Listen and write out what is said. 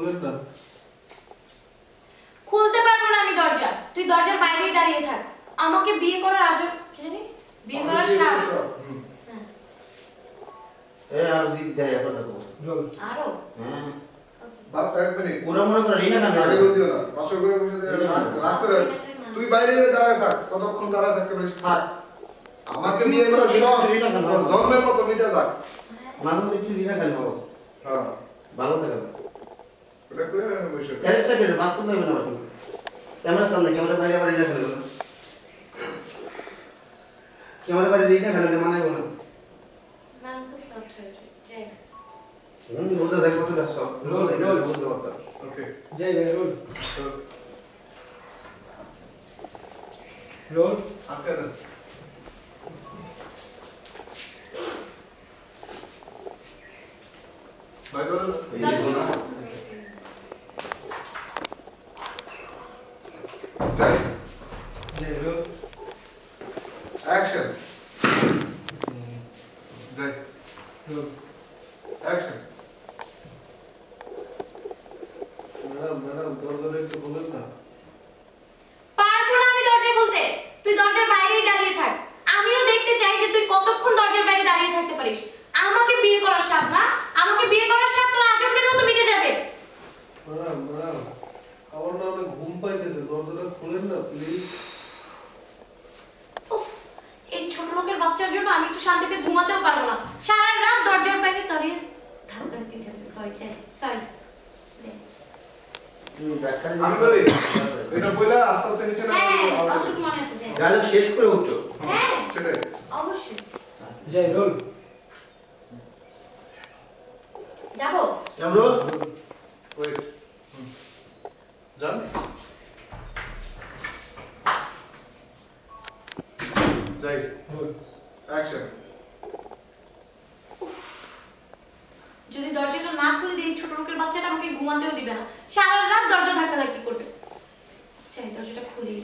খুলেন না। খুলতে পারবো না আমি দরজা। তুই দরজার বাইরেই দাঁড়িয়ে থাক। আমাকে বিয়ে করার আজব কি জানি? বিয়ে করার স্বাদ। আর জিদ দেয় এখন দেখো আরো হ্যাঁ বাপ এক মিনিট পুরো মনে করে রিনা কেন আগে বলতে না বাসর করে বসে রাত্রে তুই বাইরে গিয়ে দাঁড়ায় থাক কতক্ষণ দাঁড়ায় থাকতে পারিস থাক আমাকে নিয়ে করে সব জন্মের মতো মিটে থাক মাঝে মধ্যে একটু রিনা কেন হবো হ্যাঁ ভালো থাকে ওটা কই আমি বসে ক্যারেক্টার কেটে বাস্তব লাগবে না এখন ক্যামেরা সামনে ক্যামেরা বাইরে আবার রিনা খেলে না ক্যামেরা বাইরে রিনা খেলে মানায় না মান খুব সফট হয়ে যায়। যাই বোঝা যায় কতটা সব রোল রোল বুঝতে পারতাম ওকে যাই ভাই রোল রোল আটকে দেন ভাই রোল যাই যাই রোল অ্যাকশন যাই রোল অ্যাকশন ম্যাডাম দরজাটা একটু খুলেন না। পারবো না আমি দরজা খুলতে। তুই দরজার বাইরেই দাঁড়িয়ে থাক। আমিও দেখতে চাই যে তুই কতক্ষণ দরজার বাইরে দাঁড়িয়ে থাকতে পারিস। আমাকে বিয়ে করার স্বাদ না? আমাকে বিয়ে করার স্বাদ তোর আজবের মতো মিটে যাবে। ম্যাডাম আমার না অনেক ঘুম পাইতেছে, দরজাটা খুলেন না প্লিজ। উফ, এই ছোট লোকের বাচ্চার জন্য আমি একটু শান্তিতে ঘুমাতেও পারবো না। সারা রাত দরজার বাইরে দাঁড়িয়ে ধাক্কা দিতে থাকবে। সরি সরি তুমি ব্যাখ্যা আমি বলি এটা বইলা আস্তে আস্তে নিচে হ্যাঁ নামো অতটুকু মনে আছে যে ডায়লগ শেষ করে উঠো হ্যাঁ সেটাই অবশ্যই যাই রোল যাবো। রোল ওয়েট জান যাই রোল অ্যাকশন যদি দরজাটা না খুলে দিই ছোট লোকের বাচ্চাটা আমাকে ঘুমাতেও দিবে না। সারা রাত দরজা ধাক্কাধাক্কি করবে। চাই দরজাটা খুলে দিই।